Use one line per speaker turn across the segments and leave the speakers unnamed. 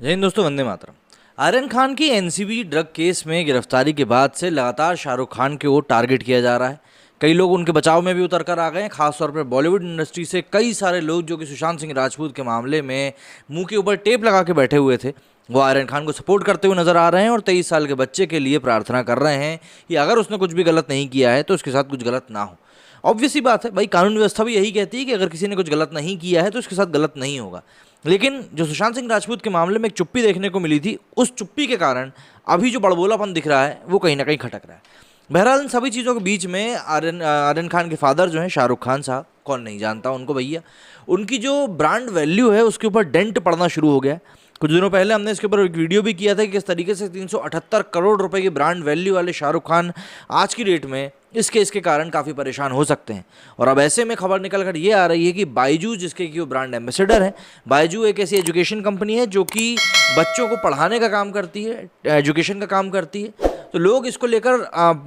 जय हिंद दोस्तों, वंदे मातरम। आर्यन खान की एनसीबी ड्रग केस में गिरफ्तारी के बाद से लगातार शाहरुख खान को टारगेट किया जा रहा है। कई लोग उनके बचाव में भी उतर कर आ गए हैं। खासतौर पर बॉलीवुड इंडस्ट्री से कई सारे लोग जो कि सुशांत सिंह राजपूत के मामले में मुंह के ऊपर टेप लगा के बैठे हुए थे, वो आर्यन खान को सपोर्ट करते हुए नजर आ रहे हैं और 23 साल के बच्चे के लिए प्रार्थना कर रहे हैं कि अगर उसने कुछ भी गलत नहीं किया है तो उसके साथ कुछ गलत ना हो। ऑब्वियस सी बात है भाई, कानून व्यवस्था भी यही कहती है कि अगर किसी ने कुछ गलत नहीं किया है तो उसके साथ गलत नहीं होगा। लेकिन जो सुशांत सिंह राजपूत के मामले में एक चुप्पी देखने को मिली थी, उस चुप्पी के कारण अभी जो बड़बोलापन दिख रहा है वो कहीं ना कहीं खटक रहा है। बहरहाल इन सभी चीज़ों के बीच में आर्यन खान के फादर जो हैं शाहरुख खान साहब, कौन नहीं जानता उनको भैया, उनकी जो ब्रांड वैल्यू है उसके ऊपर डेंट पड़ना शुरू हो गया है। कुछ दिनों पहले हमने इसके ऊपर एक वीडियो भी किया था कि किस तरीके से 378 करोड़ रुपए की ब्रांड वैल्यू वाले शाहरुख खान आज की डेट में इस केस के कारण काफ़ी परेशान हो सकते हैं। और अब ऐसे में खबर निकल कर ये आ रही है कि बायजू, जिसके कि वो ब्रांड एम्बेसडर है, बायजू एक ऐसी एजुकेशन कंपनी है जो कि बच्चों को पढ़ाने का काम करती है, एजुकेशन का काम करती है। तो लोग इसको लेकर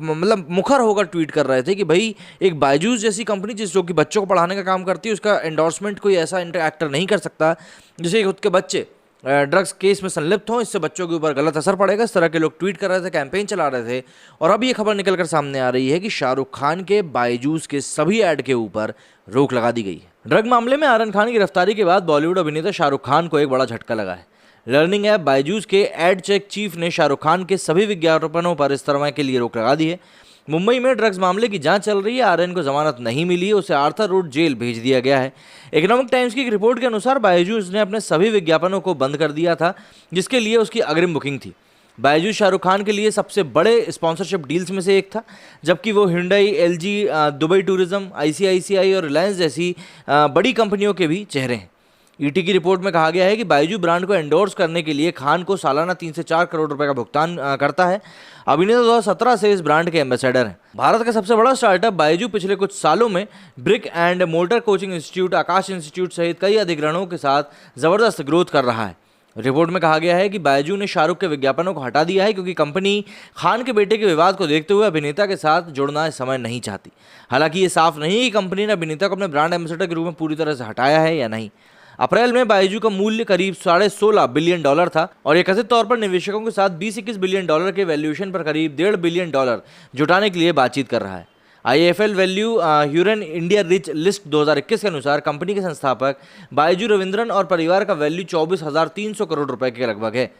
मतलब मुखर होकर ट्वीट कर रहे थे कि भाई एक बायजूस जैसी कंपनी जो कि बच्चों को पढ़ाने का काम करती है, उसका एंडोर्समेंट कोई ऐसा एक्टर नहीं कर सकता जिसे खुद के बच्चे ड्रग्स केस में संलिप्त हों, इससे बच्चों के ऊपर गलत असर पड़ेगा। इस तरह के लोग ट्वीट कर रहे थे, कैंपेन चला रहे थे। और अब ये खबर निकल कर सामने आ रही है कि शाहरुख खान के बायजूस के सभी ऐड के ऊपर रोक लगा दी गई है। ड्रग मामले में आर्यन खान की गिरफ्तारी के बाद बॉलीवुड अभिनेता शाहरुख खान को एक बड़ा झटका लगा है। लर्निंग ऐप बायजूस के एड चेक चीफ ने शाहरुख खान के सभी विज्ञापनों पर इस तरह के लिए रोक लगा दी है। मुंबई में ड्रग्स मामले की जांच चल रही है। आर्यन को जमानत नहीं मिली है, उसे आर्थर रोड जेल भेज दिया गया है। इकोनॉमिक टाइम्स की एक रिपोर्ट के अनुसार बायजूस ने अपने सभी विज्ञापनों को बंद कर दिया था, जिसके लिए उसकी अग्रिम बुकिंग थी। बायजूस शाहरुख खान के लिए सबसे बड़े स्पॉन्सरशिप डील्स में से एक था, जबकि वो Hyundai, LG, Dubai tourism, ICICI और रिलायंस जैसी बड़ी कंपनियों के भी चेहरे हैं। ईटी की रिपोर्ट में कहा गया है कि बायजू ब्रांड को एंडोर्स करने के लिए खान को सालाना 3 से 4 करोड़ रुपए का भुगतान करता है। अभिनेता 2017 से इस ब्रांड के एम्बेसडर हैं। भारत का सबसे बड़ा स्टार्टअप बायजू पिछले कुछ सालों में brick and mortar coaching institute, Aakash institute सहित कई अधिग्रहणों के साथ जबरदस्त ग्रोथ कर रहा है। रिपोर्ट में कहा गया है कि बायजू ने शाहरुख के विज्ञापनों को हटा दिया है क्योंकि कंपनी खान के बेटे के विवाद को देखते हुए अभिनेता के साथ जुड़ना इस समय नहीं चाहती। हालांकि ये साफ नहीं है कि कंपनी ने अभिनेता को अपने ब्रांड एम्बेसडर के रूप में पूरी तरह से हटाया है या नहीं। अप्रैल में बायजू का मूल्य करीब $16.5 बिलियन था और एक कथित तौर पर निवेशकों के साथ $20-21 बिलियन के वैल्यूएशन पर करीब $1.5 बिलियन जुटाने के लिए बातचीत कर रहा है। IIFL value Hurun India rich list 2021 के अनुसार कंपनी के संस्थापक बायजू रविंद्रन और परिवार का वैल्यू 24,300 करोड़ रुपए के लगभग है।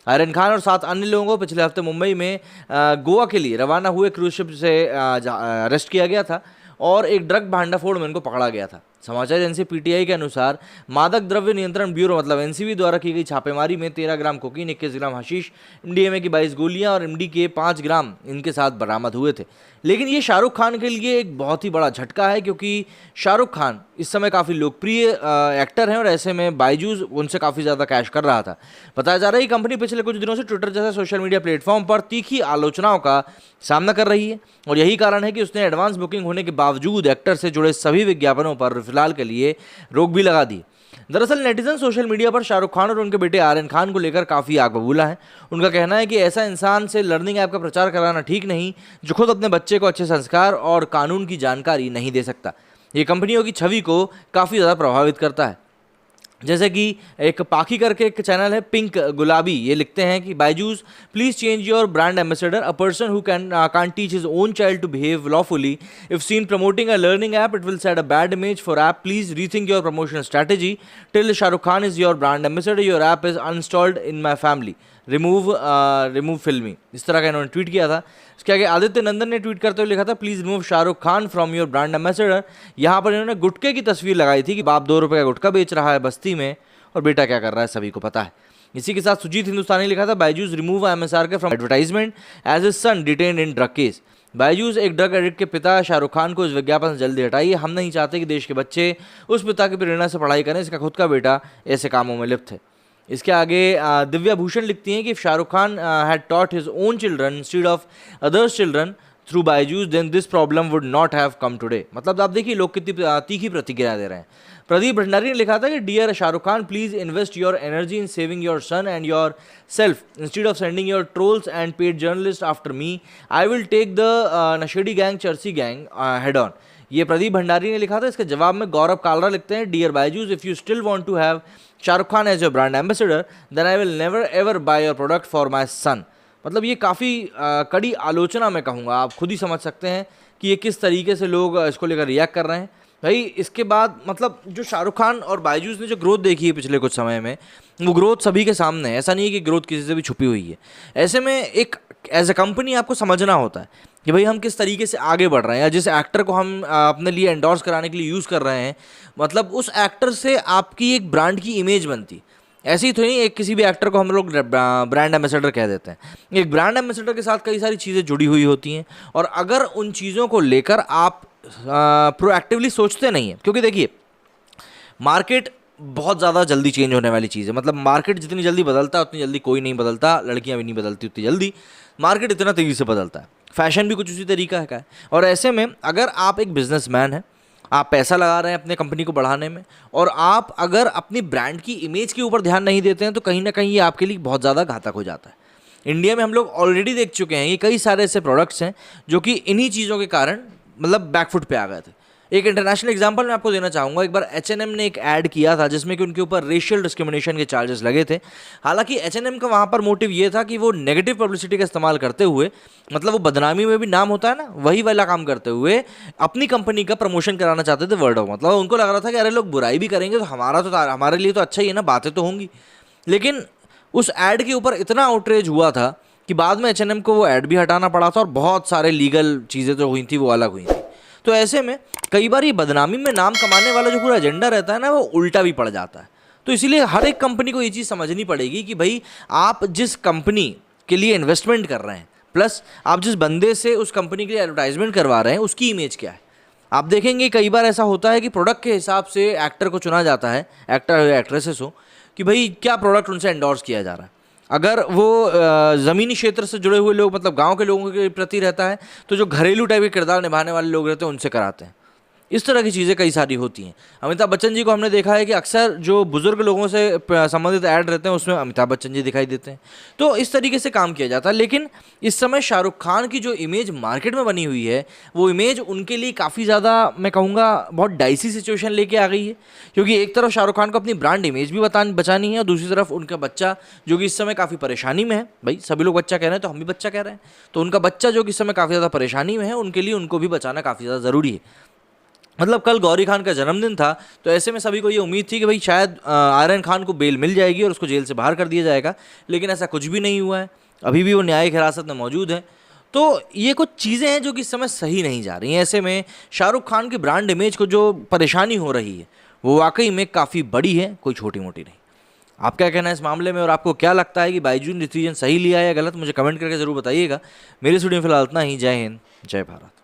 आर्यन खान और 7 अन्य लोगों को पिछले हफ्ते मुंबई में गोवा के लिए रवाना हुए क्रूज शिप से अरेस्ट किया गया था और एक ड्रग भांडाफोड़ में इनको पकड़ा गया था। समाचार एजेंसी पीटीआई के अनुसार मादक द्रव्य नियंत्रण ब्यूरो मतलब एनसीबी द्वारा की गई छापेमारी में 13 ग्राम कोकीन, 21 ग्राम हशीश, डीएमए की 22 गोलियां और एमडी के 5 ग्राम इनके साथ बरामद हुए थे। लेकिन ये शाहरुख खान के लिए एक बहुत ही बड़ा झटका है क्योंकि शाहरुख खान इस समय काफ़ी लोकप्रिय एक्टर हैं और ऐसे में बायजूस उनसे काफ़ी ज़्यादा कैश कर रहा था। बताया जा रहा है कि कंपनी पिछले कुछ दिनों से ट्विटर जैसे सोशल मीडिया प्लेटफॉर्म पर तीखी आलोचनाओं का सामना कर रही है और यही कारण है कि उसने एडवांस बुकिंग होने के बावजूद एक्टर से जुड़े सभी विज्ञापनों पर फिलहाल के लिए रोक भी लगा दी। दरअसल नेटिजन सोशल मीडिया पर शाहरुख खान और उनके बेटे आर्यन खान को लेकर काफ़ी आग बबूला है। उनका कहना है कि ऐसा इंसान से लर्निंग ऐप का प्रचार कराना ठीक नहीं जो खुद अपने बच्चे को अच्छे संस्कार और कानून की जानकारी नहीं दे सकता। ये कंपनियों की छवि को काफ़ी ज़्यादा प्रभावित करता है। जैसे कि एक पाखी करके एक चैनल है पिंक गुलाबी, ये लिखते हैं कि Byju's please change your brand ambassador, a person who can teach his own child to behave lawfully if seen promoting a learning app it will set a bad image for app, please rethink your promotion strategy, till Shahrukh Khan is your brand ambassador, your app is uninstalled in my family, remove filmi. इस तरह का इन्होंने tweet किया था। इसके आगे आदित्य नंदन ने tweet करते हुए लिखा था please remove Shahrukh Khan from your brand ambassador. यहाँ पर इन्होंने गुटके की तस्वीर लगाई थी कि बाप 2 रुपये का गुटखा बेच रहा है बस्ती में और बेटा क्या कर रहा है सभी को पता है। इसी के साथ सुजीत हिंदुस्तानी लिखा था Byju's remove MSR K from advertisement as his son detained in drug case. Byju's एक ड्रग एडिक्ट के पिता शाहरुख खान को इस विज्ञापन से जल्दी हटाइए, हम नहीं चाहते कि देश के बच्चे उस पिता की प्रेरणा से पढ़ाई करें, इसका खुद का बेटा ऐसे कामों में लिप्त है। इसके आगे दिव्या भूषण लिखती हैं कि Shahrukh Khan had taught his own children instead of others children through Byju's then this problem would not have come today. मतलब आप देखिए लोग कितनी तीखी प्रतिक्रिया दे रहे हैं। प्रदीप भंडारी ने लिखा था कि dear Shahrukh Khan please invest your energy in saving your son and your self instead of sending your trolls and paid journalist after me, I will take the नशेड़ी गैंग चर्सी गैंग हेड ऑन। ये प्रदीप भंडारी ने लिखा था। इसके जवाब में गौरव कालरा लिखते हैं, dear Byju's, if you still want to have Shahrukh Khan as your brand ambassador then I will never ever buy your product for my son. मतलब ये काफ़ी कड़ी आलोचना मैं कहूँगा, आप खुद ही समझ सकते हैं कि ये किस तरीके से लोग इसको लेकर रिएक्ट कर रहे हैं। भाई इसके बाद मतलब जो शाहरुख खान और बायजूस ने जो ग्रोथ देखी है पिछले कुछ समय में, वो ग्रोथ सभी के सामने है, ऐसा नहीं है कि ग्रोथ किसी से भी छुपी हुई है। ऐसे में एक एज ए कंपनी आपको समझना होता है कि भाई हम किस तरीके से आगे बढ़ रहे हैं, या जिस एक्टर को हम अपने लिए एंडोर्स कराने के लिए यूज़ कर रहे हैं, मतलब उस एक्टर से आपकी एक ब्रांड की इमेज बनती। ऐसे ही तो नहीं एक किसी भी एक्टर को हम लोग ब्रांड एम्बेसडर कह देते हैं। एक ब्रांड एम्बेसडर के साथ कई सारी चीज़ें जुड़ी हुई होती हैं, और अगर उन चीज़ों को लेकर आप प्रोएक्टिवली सोचते नहीं हैं, क्योंकि देखिए मार्केट बहुत ज़्यादा जल्दी चेंज होने वाली चीज़ है। मतलब मार्केट जितनी जल्दी बदलता है उतनी जल्दी कोई नहीं बदलता, लड़कियां भी नहीं बदलती उतनी जल्दी, मार्केट इतना तेज़ी से बदलता है। फैशन भी कुछ उसी तरीका का है। और ऐसे में अगर आप एक बिजनेसमैन हैं, आप पैसा लगा रहे हैं अपने कंपनी को बढ़ाने में, और आप अगर अपनी ब्रांड की इमेज के ऊपर ध्यान नहीं देते हैं, तो कहीं ना कहीं ये आपके लिए बहुत ज़्यादा घातक हो जाता है। इंडिया में हम लोग ऑलरेडी देख चुके हैं, ये कई सारे ऐसे प्रोडक्ट्स हैं जो कि इन्हीं चीज़ों के कारण मतलब बैकफुट पे आ गए थे। एक इंटरनेशनल एग्जांपल मैं आपको देना चाहूँगा। एक बार H&M ने एक ऐड किया था जिसमें कि उनके ऊपर रेशियल डिस्क्रिमिनेशन के चार्जेस लगे थे। हालांकि H&M का वहाँ पर मोटिव ये था कि वो नेगेटिव पब्लिसिटी का इस्तेमाल करते हुए, मतलब वो बदनामी में भी नाम होता है ना, वही वाला काम करते हुए अपनी कंपनी का प्रमोशन कराना चाहते थे, वर्ड ऑफ। मतलब उनको लग रहा था कि अरे लोग बुराई भी करेंगे तो हमारे लिए तो अच्छा ही है ना, बातें तो होंगी। लेकिन उस ऐड के ऊपर इतना आउटरेज हुआ था कि बाद में H&M को वो ऐड भी हटाना पड़ा था, और बहुत सारे लीगल चीज़ें जो हुई थी वो अलग हुई थी। तो ऐसे में कई बार ये बदनामी में नाम कमाने वाला जो पूरा एजेंडा रहता है ना, वो उल्टा भी पड़ जाता है। तो इसीलिए हर एक कंपनी को ये चीज़ समझनी पड़ेगी कि भाई आप जिस कंपनी के लिए इन्वेस्टमेंट कर रहे हैं, प्लस आप जिस बंदे से उस कंपनी के लिए एडवर्टाइजमेंट करवा रहे हैं, उसकी इमेज क्या है। आप देखेंगे कई बार ऐसा होता है कि प्रोडक्ट के हिसाब से एक्टर को चुना जाता है, एक्टर या एक्ट्रेसेस हो, कि भाई क्या प्रोडक्ट उनसे एंडोर्स किया जा रहा है। अगर वो ज़मीनी क्षेत्र से जुड़े हुए लोग, मतलब गांव के लोगों के प्रति रहता है, तो जो घरेलू टाइप के किरदार निभाने वाले लोग रहते हैं उनसे कराते हैं। इस तरह की चीज़ें कई सारी होती हैं। अमिताभ बच्चन जी को हमने देखा है कि अक्सर जो बुज़ुर्ग लोगों से संबंधित ऐड रहते हैं उसमें अमिताभ बच्चन जी दिखाई देते हैं। तो इस तरीके से काम किया जाता है। लेकिन इस समय शाहरुख खान की जो इमेज मार्केट में बनी हुई है, वो इमेज उनके लिए काफ़ी ज़्यादा, मैं कहूँगा, बहुत डाइसी सिचुएशन लेके आ गई है। क्योंकि एक तरफ शाहरुख खान को अपनी ब्रांड इमेज भी बचानी है, और दूसरी तरफ उनका बच्चा जो कि इस समय काफ़ी परेशानी में है। भाई सभी लोग बच्चा कह रहे हैं तो हम भी बच्चा कह रहे हैं, तो उनका बच्चा जो कि इस समय काफ़ी ज़्यादा परेशानी में है, उनके लिए उनको भी बचाना काफ़ी ज़्यादा ज़रूरी है। मतलब कल गौरी खान का जन्मदिन था, तो ऐसे में सभी को ये उम्मीद थी कि भाई शायद आर्यन खान को बेल मिल जाएगी और उसको जेल से बाहर कर दिया जाएगा, लेकिन ऐसा कुछ भी नहीं हुआ है। अभी भी वो न्यायिक हिरासत में मौजूद है। तो ये कुछ चीज़ें हैं जो कि इस समय सही नहीं जा रही हैं। ऐसे में शाहरुख खान की ब्रांड इमेज को जो परेशानी हो रही है वो वाकई में काफ़ी बड़ी है, कोई छोटी मोटी नहीं। आप क्या कहना है इस मामले में, और आपको क्या लगता है कि बायजू ने डिसीजन सही लिया है या गलत, मुझे कमेंट करके ज़रूर बताइएगा। मेरे स्टूडियो में फिलहाल इतना ही। जय हिंद, जय भारत।